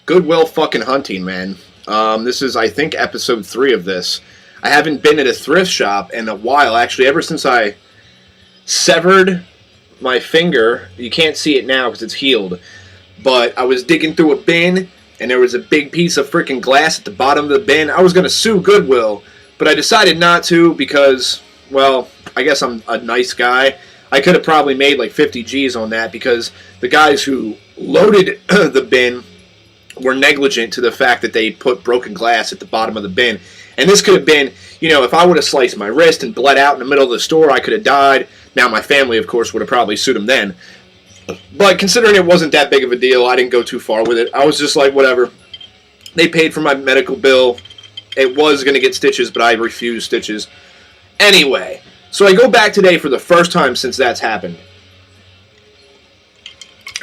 Goodwill fucking hunting, man. This is, I think, episode 3 of this. I haven't been at a thrift shop in a while, actually, ever since I severed my finger. You can't see it now because it's healed. But I was digging through a bin, and there was a big piece of freaking glass at the bottom of the bin. I was going to sue Goodwill, but I decided not to because, well, I guess I'm a nice guy. I could have probably made like 50 G's on that because the guys who loaded the bin were negligent to the fact that they put broken glass at the bottom of the bin. And this could have been, you know, if I would have sliced my wrist and bled out in the middle of the store, I could have died. Now my family, of course, would have probably sued them then. But considering it wasn't that big of a deal, I didn't go too far with it. I was just like, whatever. They paid for my medical bill. It was going to get stitches, but I refused stitches. Anyway, so I go back today for the first time since that's happened.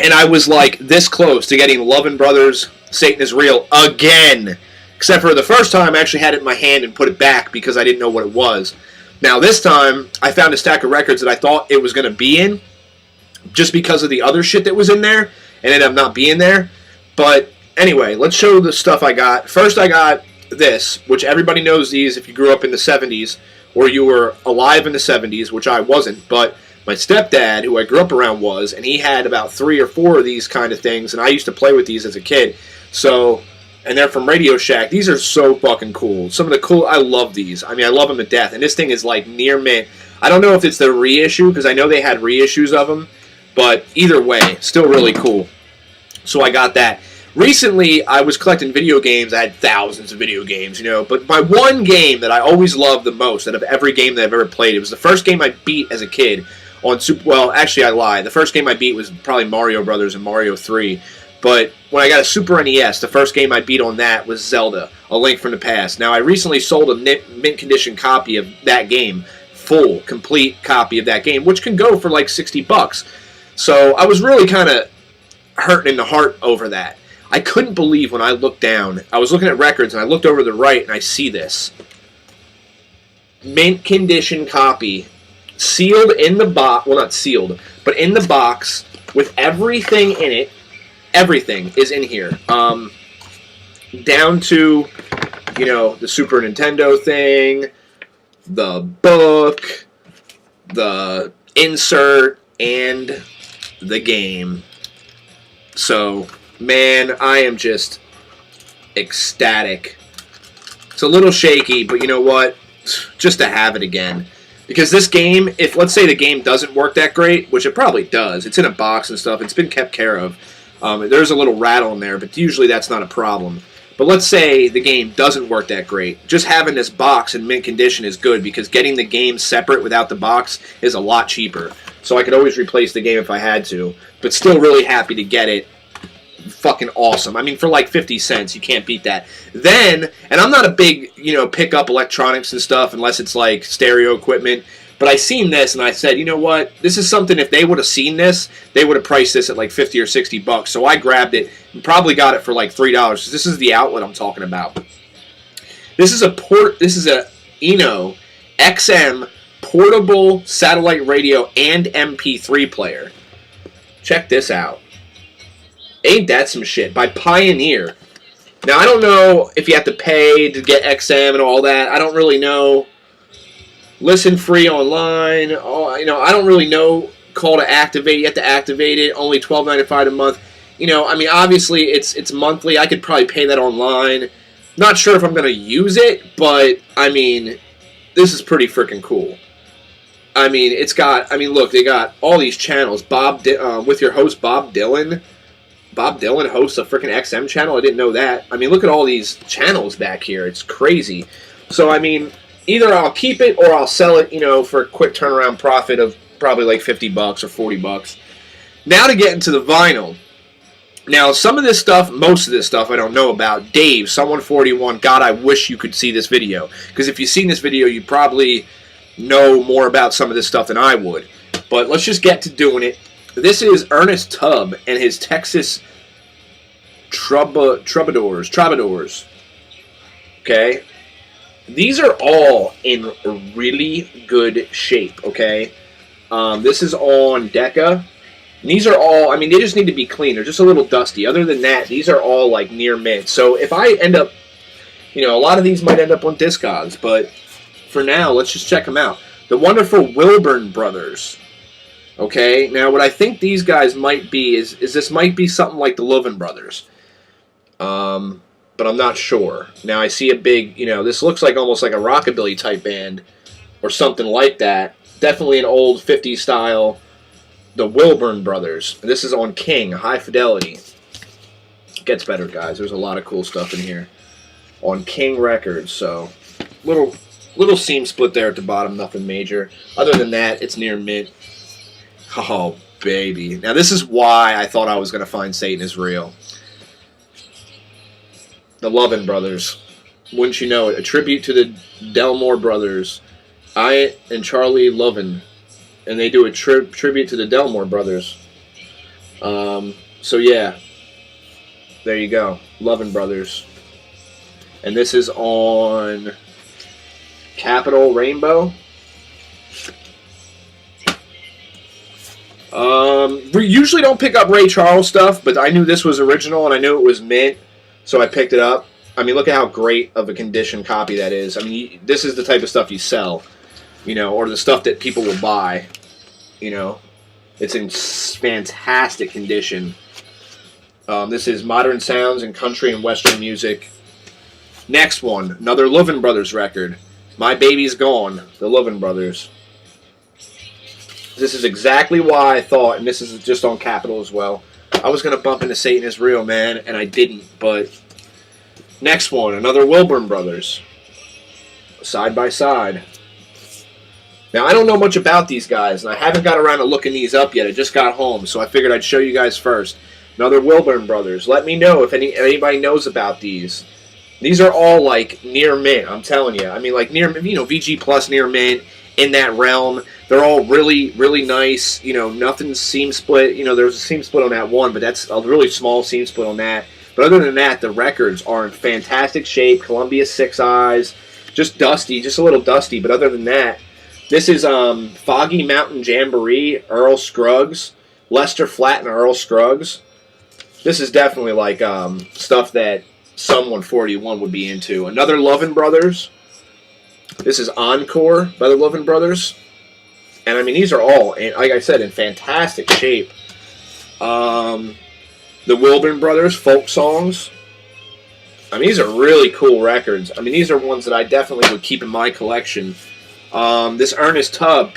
And I was like this close to getting Lovin' Brothers, Satan is Real again. Except for the first time I actually had it in my hand and put it back because I didn't know what it was. Now this time I found a stack of records that I thought it was going to be in just because of the other shit that was in there and ended up not being there. But anyway, let's show the stuff I got. First I got this, which everybody knows these if you grew up in the 70s or you were alive in the 70s, which I wasn't, but my stepdad, who I grew up around, was, and he had about 3 or 4 of these kind of things, and I used to play with these as a kid. So, and they're from Radio Shack. These are so fucking cool. Some of the cool, I love these. I mean, I love them to death, and this thing is like near mint. I don't know if it's the reissue, because I know they had reissues of them, but either way, still really cool. So I got that. Recently, I was collecting video games. I had thousands of video games, you know, but my one game that I always loved the most out of every game that I've ever played, it was the first game I beat as a kid on well, actually I lied. The first game I beat was probably Mario Brothers and Mario 3. But when I got a Super NES, the first game I beat on that was Zelda, A Link from the Past. Now, I recently sold a mint condition copy of that game, full, complete copy of that game, which can go for like $60. So I was really kind of hurting in the heart over that. I couldn't believe when I looked down. I was looking at records, and I looked over to the right, and I see this. Mint condition copy. Sealed in the box, well, not sealed, but in the box with everything in it. Everything is in here. Down to, you know, the Super Nintendo thing, the book, the insert, and the game. So, man, I am just ecstatic. It's a little shaky, but you know what? Just to have it again. Because this game, if let's say the game doesn't work that great, which it probably does, it's in a box and stuff, it's been kept care of. There's a little rattle in there, but usually that's not a problem. But let's say the game doesn't work that great. Just having this box in mint condition is good because getting the game separate without the box is a lot cheaper. So I could always replace the game if I had to, but still really happy to get it. Fucking awesome. I mean, for like 50 cents, you can't beat that. Then, and I'm not a big, you know, pick up electronics and stuff unless it's like stereo equipment, but I seen this and I said, you know what, this is something, if they would have seen this, they would have priced this at like 50 or 60 bucks. So I grabbed it and probably got it for like $3. This is the outlet I'm talking about. This is a Eno XM portable satellite radio and MP3 player. Check this out. Ain't that some shit? By Pioneer. Now, I don't know if you have to pay to get XM and all that. I don't really know. Listen free online. Oh, you know, I don't really know. Call to activate. You have to activate it. Only $12.95 a month. You know, I mean, obviously, it's monthly. I could probably pay that online. Not sure if I'm going to use it, but, I mean, this is pretty freaking cool. I mean, it's got, I mean, look, they got all these channels. With your host, Bob Dylan. Bob Dylan hosts a freaking XM channel. I didn't know that. I mean, look at all these channels back here. It's crazy. So, I mean, either I'll keep it or I'll sell it, you know, for a quick turnaround profit of probably like $50 or $40. Now to get into the vinyl. Now, some of this stuff, most of this stuff I don't know about. Dave, Someone41, God, I wish you could see this video. Because if you've seen this video, you probably know more about some of this stuff than I would. But let's just get to doing it. This is Ernest Tubb and his Texas Troubadours. Okay? These are all in really good shape, okay? This is on Decca. And these are all, I mean, they just need to be clean. They're just a little dusty. Other than that, these are all like near mint. So if I end up, you know, a lot of these might end up on Discogs, but for now, let's just check them out. The wonderful Wilburn Brothers. Okay, now what I think these guys might be is this might be something like the Louvin Brothers. But I'm not sure. Now I see a big, you know, this looks like almost like a rockabilly type band or something like that. Definitely an old 50s style. The Wilburn Brothers. This is on King, high fidelity. Gets better, guys. There's a lot of cool stuff in here. On King Records, so little seam split there at the bottom, nothing major. Other than that, it's near mint. Oh, baby. Now, this is why I thought I was going to find Satan is Real. The Lovin Brothers. Wouldn't you know it? A tribute to the Delmore Brothers. I and Charlie Lovin. And they do a tribute to the Delmore Brothers. So, yeah. There you go. Lovin Brothers. And this is on Capitol Rainbow. We usually don't pick up Ray Charles stuff, but I knew this was original and I knew it was mint, so I picked it up. I mean, look at how great of a condition copy that is. I mean, this is the type of stuff you sell, you know, or the stuff that people will buy, you know. It's in fantastic condition. This is Modern Sounds and Country and Western Music. Next one, another Louvin Brothers record. My Baby's Gone, the Louvin Brothers. This is exactly why I thought, and this is just on Capitol as well, I was going to bump into Satan is Real, man, and I didn't. But next one, another Wilburn Brothers. Side by Side. Now, I don't know much about these guys, and I haven't got around to looking these up yet. I just got home, so I figured I'd show you guys first. Another Wilburn Brothers. Let me know if anybody knows about these. These are all, like, near mint, I'm telling you. I mean, like, near, you know, VG Plus near mint, in that realm. They're all really, really nice. You know, nothing seam split. You know, there's a seam split on that one, but that's a really small seam split on that. But other than that, the records are in fantastic shape. Columbia 6 Eyes. Just dusty, just a little dusty. But other than that, this is Foggy Mountain Jamboree, Earl Scruggs. Lester Flatt and Earl Scruggs. This is definitely like stuff that Sum 141 would be into. Another Lovin Brothers. This is Encore by the Lovin Brothers. And I mean, these are all, like I said, in fantastic shape. The Wilburn Brothers, Folk Songs. I mean, these are really cool records. I mean, these are ones that I definitely would keep in my collection. This Ernest Tubb,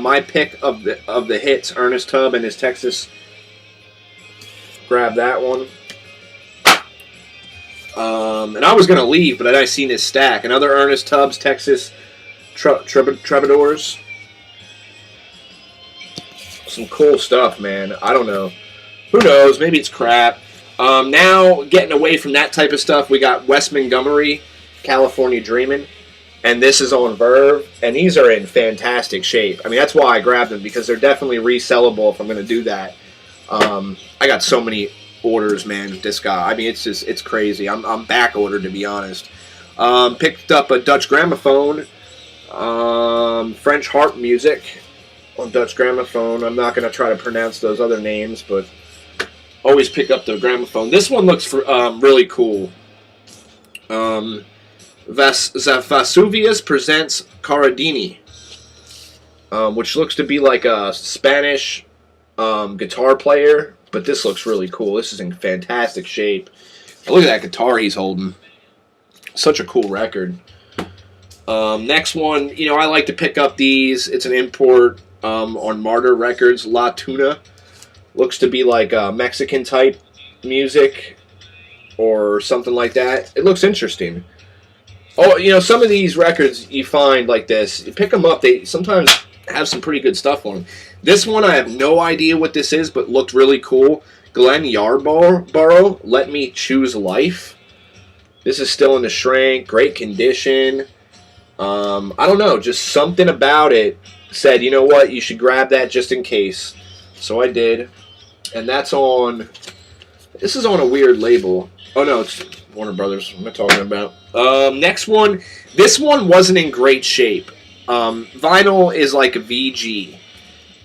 my pick of the hits, Ernest Tubb and his Texas. Grab that one. And I was going to leave, but then I seen this stack. Another Ernest Tubbs, Texas Troubadours. Some cool stuff, man. I don't know. Who knows? Maybe it's crap. Now, getting away from that type of stuff, we got Wes Montgomery, California Dreamin'. And this is on Verve. And these are in fantastic shape. I mean, that's why I grabbed them, because they're definitely resellable if I'm going to do that. I got so many orders, man. This guy, I mean, it's crazy. I'm back ordered, to be honest. Picked up a Dutch gramophone, French harp music on Dutch gramophone. I'm not going to try to pronounce those other names, but always pick up the gramophone. This one looks really cool. Vesuvius presents Caradini, which looks to be like a Spanish guitar player. But this looks really cool. This is in fantastic shape. Look at that guitar he's holding. Such a cool record. Next one, you know, I like to pick up these. It's an import on Martyr Records. La Tuna. Looks to be like Mexican type music or something like that. It looks interesting. Oh, you know, some of these records you find like this, you pick them up, they sometimes have some pretty good stuff on them. This one, I have no idea what this is, but looked really cool. Glenn Yarborough, Let Me Choose Life. This is still in the shrink, great condition. I don't know, just something about it said, you know what, you should grab that just in case. So I did. And that's on, this is on a weird label. Oh no, it's Warner Brothers. What am I talking about? Next one, this one wasn't in great shape. Vinyl is like a VG.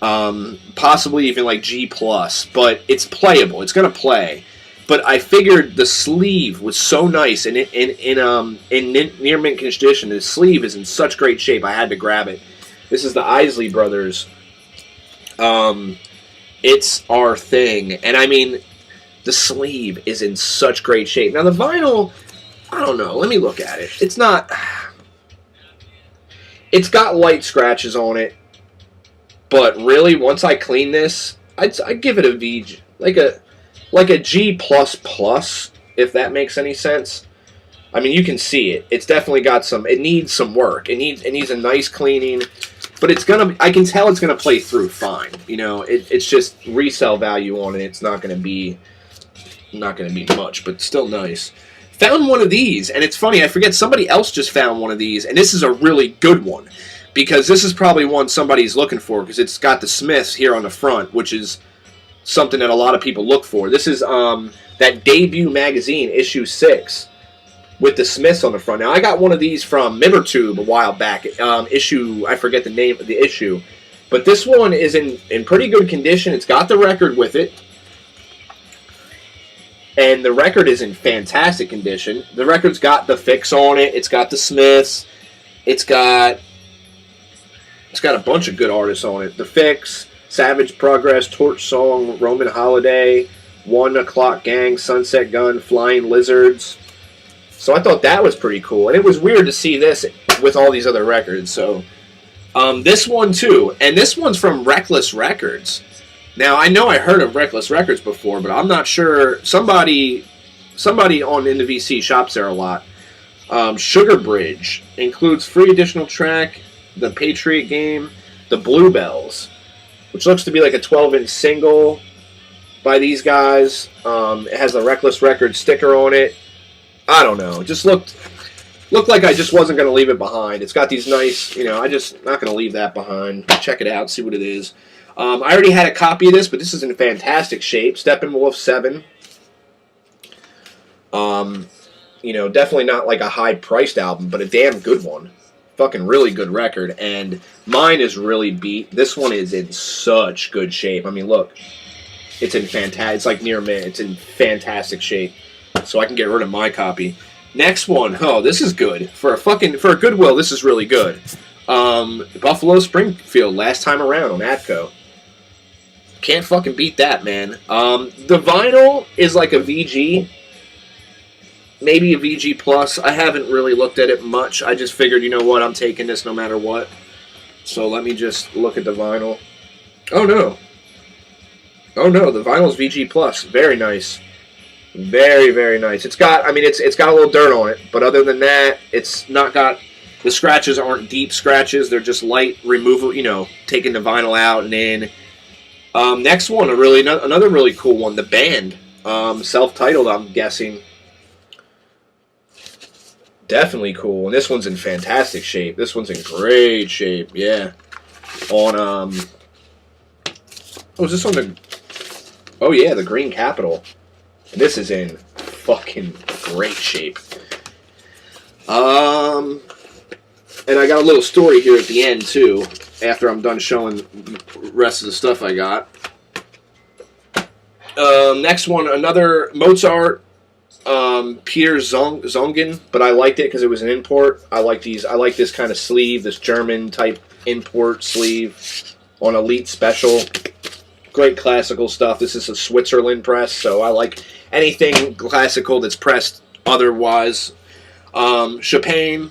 possibly even like G plus, but it's playable. It's gonna play. But I figured the sleeve was so nice and in near mint condition. The sleeve is in such great shape. I had to grab it. This is the Isley Brothers. It's our thing, and I mean, the sleeve is in such great shape. Now the vinyl, I don't know. Let me look at it. It's not. It's got light scratches on it, but really, once I clean this, I'd give it a V, like a G plus plus, if that makes any sense. I mean, you can see it. It's definitely got some. It needs some work. It needs a nice cleaning, but it's gonna. I can tell it's gonna play through fine. You know, it's just resale value on it. It's not gonna be much, but still nice. Found one of these, and it's funny. I forget somebody else just found one of these, and this is a really good one because this is probably one somebody's looking for because it's got the Smiths here on the front, which is something that a lot of people look for. This is that debut magazine, issue 6, with the Smiths on the front. Now, I got one of these from Mibbertube a while back. Issue, I forget the name of the issue. But this one is in pretty good condition. It's got the record with it. And the record is in fantastic condition. The record's got the Fix on it. It's got the Smiths. It's got a bunch of good artists on it. The Fix, Savage Progress, Torch Song, Roman Holiday, 1 O'Clock Gang, Sunset Gun, Flying Lizards. So I thought that was pretty cool. And it was weird to see this with all these other records. So this one too. And this one's from Reckless Records. Now, I know I heard of Reckless Records before, but I'm not sure. Somebody in the VC shops there a lot. Sugar Bridge includes free additional track, The Patriot Game, The Bluebells, which looks to be like a 12-inch single by these guys. It has the Reckless Records sticker on it. I don't know. It just looked like I just wasn't going to leave it behind. It's got these nice, I just not going to leave that behind. Check it out, see what it is. I already had a copy of this, but this is in fantastic shape. Steppenwolf 7. Definitely not like a high-priced album, but a damn good one. Fucking really good record, and mine is really beat. This one is in such good shape. I mean, look, it's in fantastic. It's like near mint. It's in fantastic shape, so I can get rid of my copy. Next one, oh, this is good for a Goodwill. This is really good. Buffalo Springfield, Last Time Around on Atco. Can't fucking beat that, man. The vinyl is like a VG. Maybe a VG Plus. I haven't really looked at it much. I just figured, you know what, I'm taking this no matter what. So let me just look at the vinyl. Oh, no. Oh, no, the vinyl's VG Plus. Very nice. Very, very nice. It's got a little dirt on it, but other than that, it's not got, the scratches aren't deep scratches. They're just light removal, taking the vinyl out and in. Next one, another really cool one, The Band. Self-titled, I'm guessing. Definitely cool. And this one's in fantastic shape. This one's in great shape, yeah. On, is this on the, oh yeah, the Green Capital. And this is in fucking great shape. And I got a little story here at the end, too, after I'm done showing the rest of the stuff I got. Next one, another Mozart, Peter Zongen, but I liked it because it was an import. I like this kind of sleeve, this German-type import sleeve on Elite Special. Great classical stuff. This is a Switzerland press, so I like anything classical that's pressed otherwise. Chopin,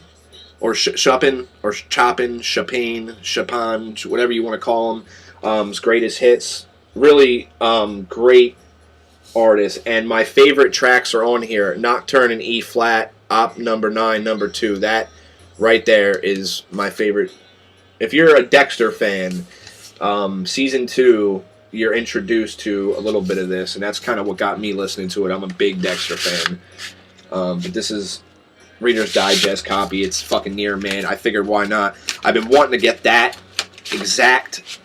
or Chopin, or Chopin, whatever you want to call them. His greatest hits. Really great artist. And my favorite tracks are on here. Nocturne in E flat, Op number 9, number 2. That right there is my favorite. If you're a Dexter fan, season 2, you're introduced to a little bit of this, and that's kind of what got me listening to it. I'm a big Dexter fan. But this is Reader's Digest copy. It's fucking near, man. I figured why not. I've been wanting to get that exact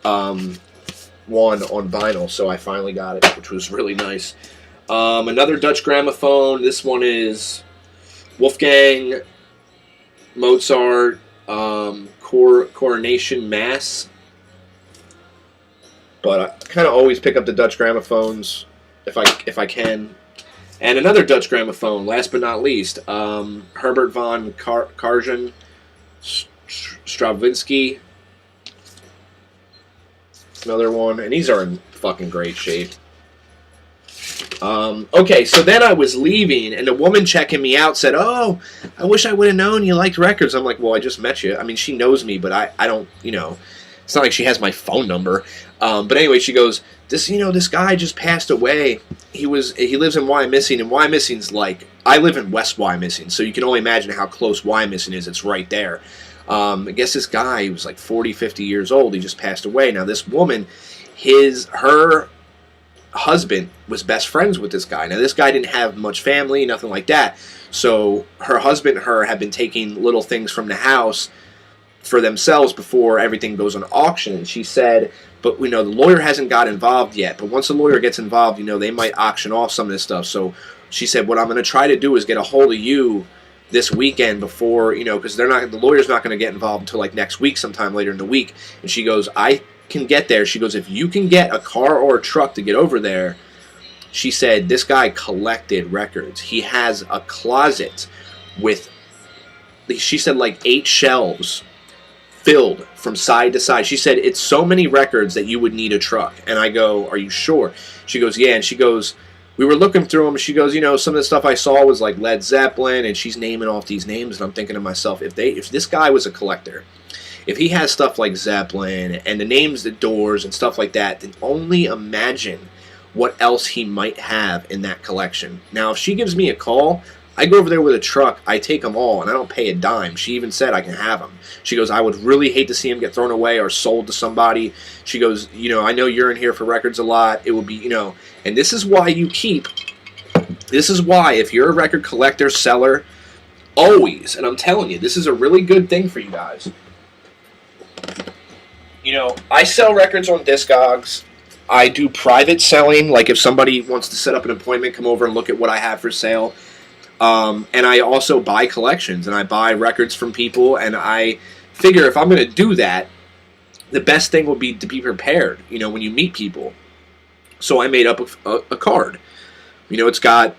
one on vinyl, so I finally got it, which was really nice. Another Dutch gramophone. This one is Wolfgang Mozart Coronation Mass. But I kind of always pick up the Dutch gramophones if I can. And another Dutch gramophone, last but not least, Herbert von Karajan Stravinsky. Another one, and these are in fucking great shape. Okay, so then I was leaving, and the woman checking me out said, "Oh, I wish I would have known you liked records." I'm like, "Well, I just met you. I mean, she knows me, but I don't, it's not like she has my phone number." But anyway, she goes, this guy just passed away. He lives in Wyomissing, and Wyomissing's like, I live in West Wyomissing, so you can only imagine how close Wyomissing is. It's right there. I guess this guy, he was like 40, 50 years old. He just passed away. Now, this woman, her husband was best friends with this guy. Now, this guy didn't have much family, nothing like that. So her husband and her had been taking little things from the house for themselves before everything goes on auction. And she said, but the lawyer hasn't got involved yet. But once the lawyer gets involved, they might auction off some of this stuff. So she said, what I'm going to try to do is get a hold of you this weekend before, because the lawyer's not going to get involved until like next week, sometime later in the week. And she goes, I can get there. She goes, if you can get a car or a truck to get over there. She said, this guy collected records. He has a closet with, she said, like 8 shelves filled from side to side. She said, it's so many records that you would need a truck. And I go, are you sure? She goes, yeah. And she goes, we were looking through them. She goes, some of the stuff I saw was like Led Zeppelin, and she's naming off these names. And I'm thinking to myself, if this guy was a collector, if he has stuff like Zeppelin and the names, the Doors and stuff like that, then only imagine what else he might have in that collection. Now, if she gives me a call, I go over there with a truck, I take them all, and I don't pay a dime. She even said I can have them. She goes, I would really hate to see them get thrown away or sold to somebody. She goes, I know you're in here for records a lot. It would be, and this is why if you're a record collector, seller, always, and I'm telling you, this is a really good thing for you guys. I sell records on Discogs. I do private selling, like if somebody wants to set up an appointment, come over and look at what I have for sale. And I also buy collections, and I buy records from people, and I figure if I'm going to do that, the best thing would be to be prepared, when you meet people. So I made up a card. It's got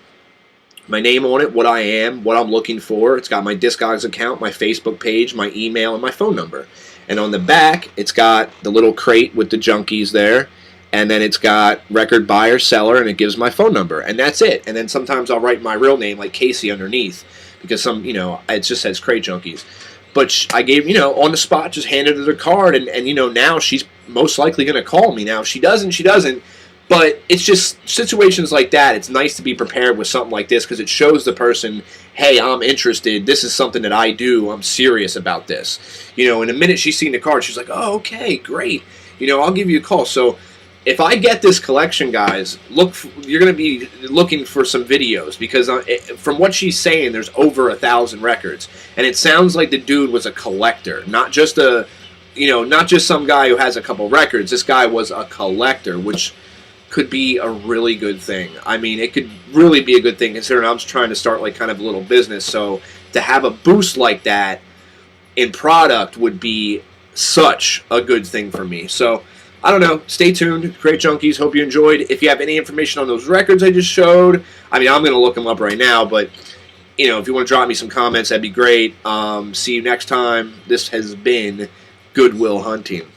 my name on it, what I am, what I'm looking for. It's got my Discogs account, my Facebook page, my email, and my phone number. And on the back, it's got the little crate with the junkies there. And then it's got record buyer, seller, and it gives my phone number. And that's it. And then sometimes I'll write my real name, like Casey, underneath. Because it just says Crate Junkies. But I gave, on the spot, just handed her the card. And now she's most likely going to call me. Now, if she doesn't, she doesn't. But it's just situations like that. It's nice to be prepared with something like this because it shows the person, hey, I'm interested. This is something that I do. I'm serious about this. In a minute she's seen the card, she's like, oh, okay, great. I'll give you a call. So if I get this collection, guys, you're going to be looking for some videos because from what she's saying, there's over 1,000 records. And it sounds like the dude was a collector, not just some guy who has a couple records. This guy was a collector, which could be a really good thing. I mean, it could really be a good thing considering I'm just trying to start like kind of a little business. So to have a boost like that in product would be such a good thing for me. So I don't know. Stay tuned. Crate Junkies. Hope you enjoyed. If you have any information on those records I just showed, I mean, I'm going to look them up right now, but if you want to drop me some comments, that'd be great. See you next time. This has been Goodwill Hunting.